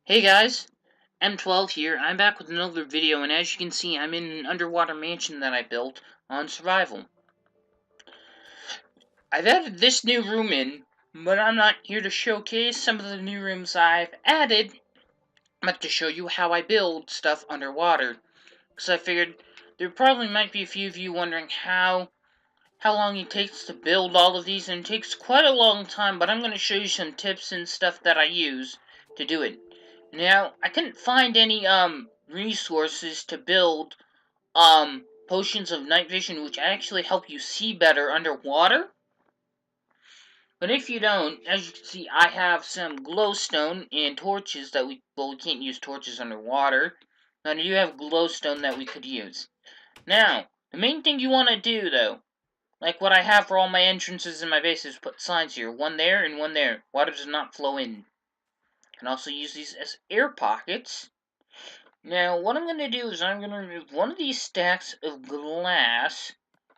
Hey guys, M12 here. I'm back with another video, and as you can see, I'm in an underwater mansion that I built on survival. I've added this new room in, but I'm not here to showcase some of the new rooms I've added, but to show you how I build stuff underwater. Because I figured there probably might be a few of you wondering how long it takes to build all of these, and it takes quite a long time, but I'm going to show you some tips and stuff that I use to do it. Now, I couldn't find any, resources to build, potions of night vision, which actually help you see better underwater. But if you don't, as you can see, I have some glowstone and torches that we can't use torches underwater. Now, you have glowstone that we could use. Now, the main thing you want to do, though, like what I have for all my entrances in my base, is put signs here. One there and one there. Water does not flow in. You can also use these as air pockets. Now, what I'm going to do is I'm going to remove one of these stacks of glass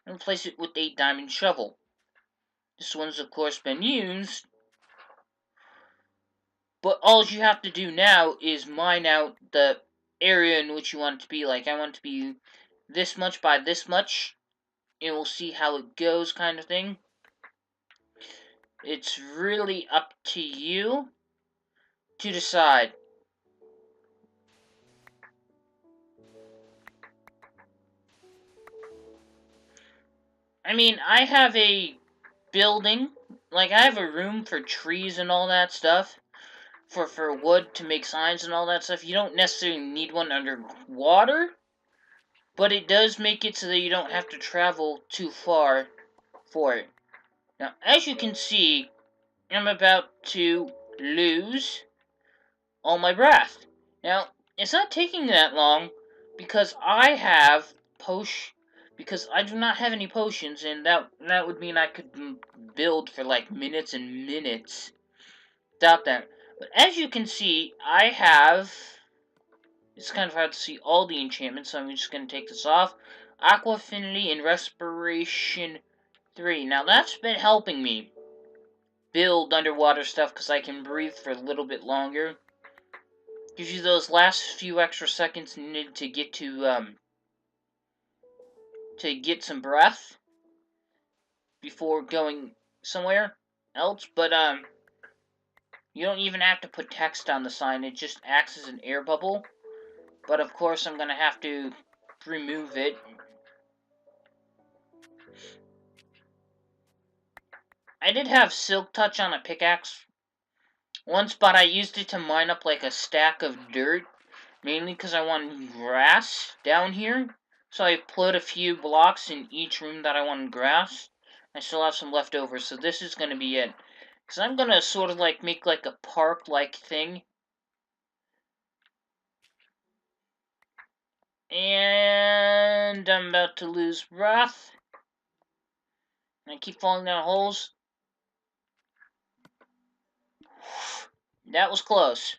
and replace it with a diamond shovel. This one's, of course, been used, but all you have to do now is mine out the area in which you want it to be. Like, I want it to be this much by this much, and we'll see how it goes, kind of thing. It's really up to you to decide. I mean, I have a building, like, I have a room for trees and all that stuff, for wood to make signs and all that stuff. You don't necessarily need one underwater, but it does make it so that you don't have to travel too far for it. Now, as you can see, I'm about to lose all my breath. Now, it's not taking that long because I have because I do not have any potions, and that would mean I could build for like minutes and minutes without that. But as you can see, I have. It's kind of hard to see all the enchantments, so I'm just going to take this off. Aqua Affinity and Respiration 3. Now that's been helping me build underwater stuff because I can breathe for a little bit longer. Gives you those last few extra seconds needed to get some breath before going somewhere else. But you don't even have to put text on the sign. It just acts as an air bubble. But of course, I'm gonna have to remove it. I did have Silk Touch on a pickaxe once, but I used it to mine up like a stack of dirt, mainly because I wanted grass down here. So I put a few blocks in each room that I wanted grass. I still have some left over, so this is going to be it. Because I'm going to sort of like make like a park-like thing. And I'm about to lose breath. And I keep falling down holes. That was close.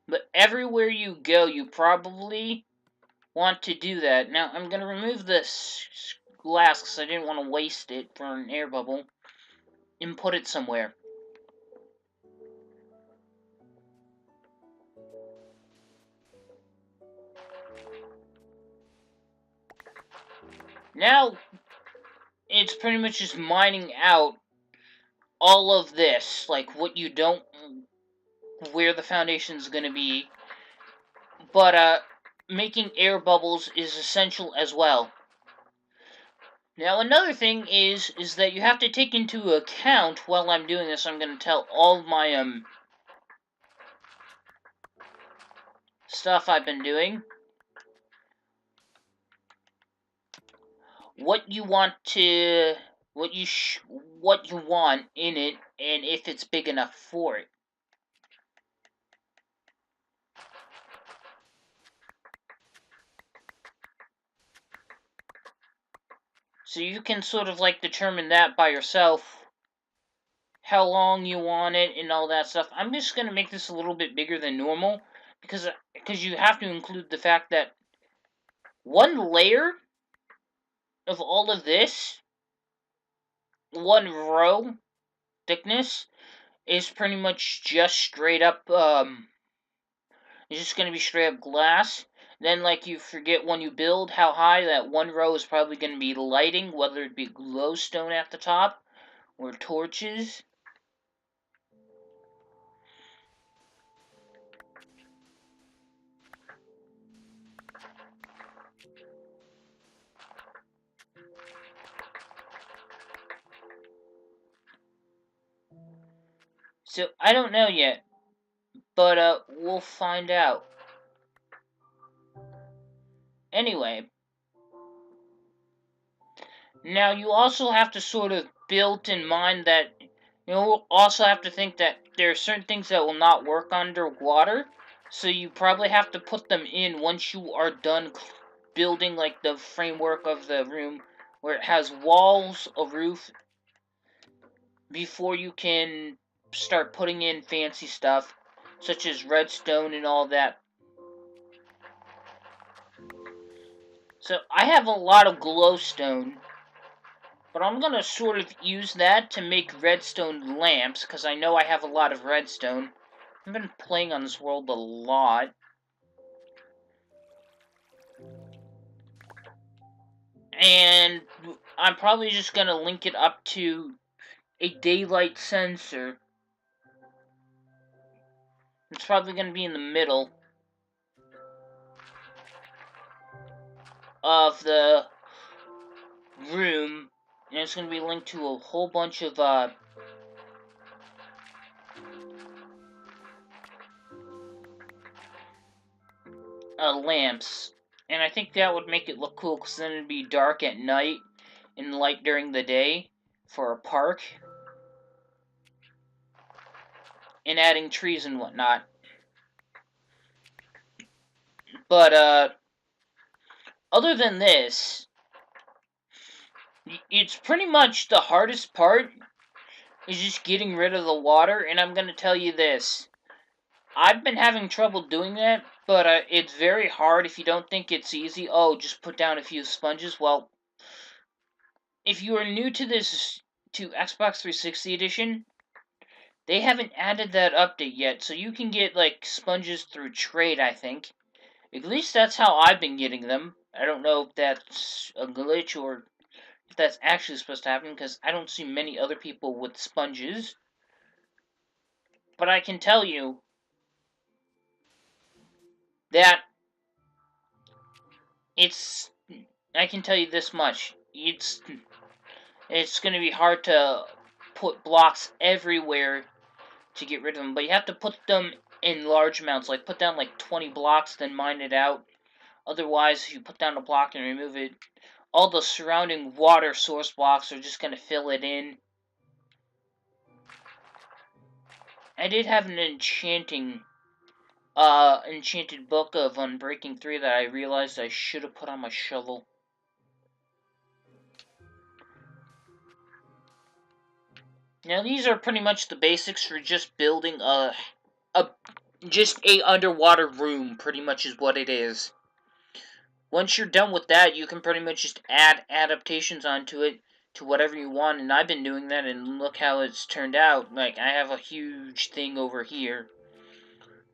But everywhere you go, you probably want to do that. Now, I'm going to remove this glass because I didn't want to waste it for an air bubble and put it somewhere. Now, it's pretty much just mining out all of this, like what you don't, where the foundation's going to be, but making air bubbles is essential as well. Now, another thing is that you have to take into account, while I'm doing this, I'm going to tell all of my, stuff I've been doing. What you want to, what you want in it, and if it's big enough for it. So you can sort of like determine that by yourself, how long you want it and all that stuff. I'm just going to make this a little bit bigger than normal because you have to include the fact that one layer of all of this, one row thickness is pretty much just straight up, it's just going to be straight up glass. Then, like, you forget when you build how high that one row is probably going to be lighting, whether it be glowstone at the top or torches. So, I don't know yet, but, we'll find out. Anyway, now you also have to sort of build in mind that, you'll also have to think that there are certain things that will not work underwater, so you probably have to put them in once you are done building, like, the framework of the room, where it has walls, a roof, before you can start putting in fancy stuff, such as redstone and all that. So, I have a lot of glowstone, but I'm gonna sort of use that to make redstone lamps, because I know I have a lot of redstone. I've been playing on this world a lot. And I'm probably just gonna link it up to a daylight sensor. It's probably gonna be in the middle of the room, and it's gonna be linked to a whole bunch of lamps. And I think that would make it look cool, because then it'd be dark at night and light during the day for a park. And adding trees and whatnot. But, other than this, it's pretty much the hardest part is just getting rid of the water, and I'm gonna tell you this. I've been having trouble doing that, but it's very hard if you don't think it's easy. Oh, just put down a few sponges. Well, if you are new to this, to Xbox 360 Edition, they haven't added that update yet, so you can get, like, sponges through trade, I think. At least that's how I've been getting them. I don't know if that's a glitch or if that's actually supposed to happen, because I don't see many other people with sponges. But I can tell you that I can tell you this much. It's going to be hard to put blocks everywhere to get rid of them, but you have to put them in large amounts, like put down like 20 blocks, then mine it out. Otherwise, if you put down a block and remove it, all the surrounding water source blocks are just going to fill it in. I did have an enchanted book of Unbreaking 3 that I realized I should have put on my shovel. Now these are pretty much the basics for just building just a underwater room, pretty much is what it is. Once you're done with that, you can pretty much just add adaptations onto it to whatever you want, and I've been doing that, and look how it's turned out. Like, I have a huge thing over here,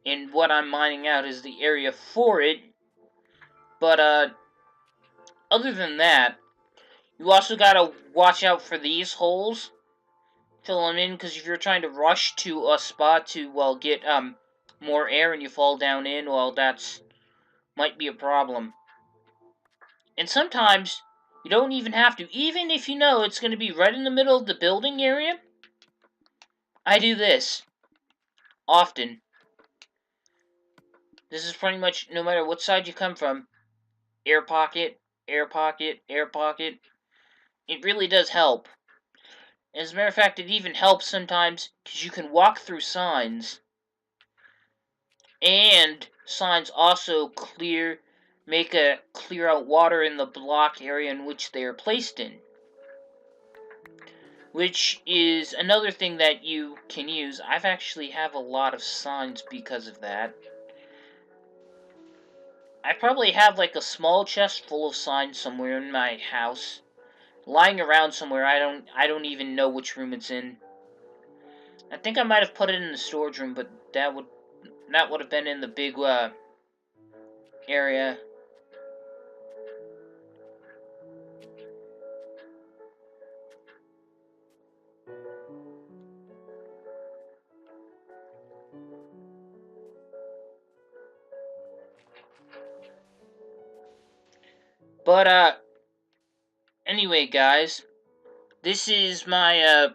and what I'm mining out is the area for it. But, other than that, you also gotta watch out for these holes. Fill them in, because if you're trying to rush to a spot to, well, get, more air and you fall down in, well, that's might be a problem. And sometimes, you don't even have to. Even if you know it's going to be right in the middle of the building area, I do this often. This is pretty much, no matter what side you come from, air pocket, air pocket, air pocket. It really does help. As a matter of fact, it even helps sometimes because you can walk through signs. And signs also clear out water in the block area in which they are placed in. Which is another thing that you can use. I've actually have a lot of signs because of that. I probably have like a small chest full of signs somewhere in my house, lying around somewhere. I don't even know which room it's in. I think I might have put it in the storage room, but that would have been in the big area. But anyway, guys, this is my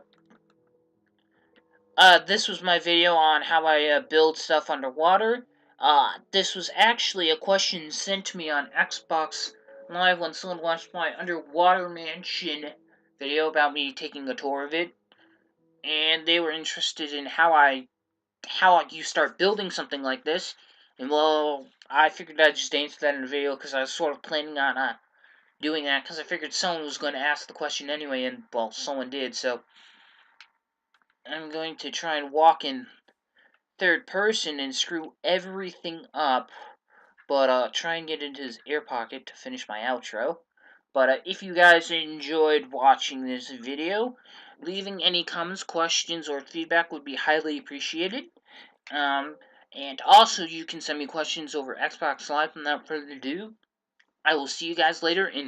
this was my video on how I build stuff underwater. This was actually a question sent to me on Xbox Live when someone watched my underwater mansion video about me taking a tour of it, and they were interested in how you start building something like this. And well, I figured I'd just answer that in the video because I was sort of planning on doing that because I figured someone was going to ask the question anyway, and well, someone did. So I'm going to try and walk in third person and screw everything up, but try and get into his air pocket to finish my outro. But if you guys enjoyed watching this video, leaving any comments, questions, or feedback would be highly appreciated. And also you can send me questions over Xbox Live. Without further ado, I will see you guys later in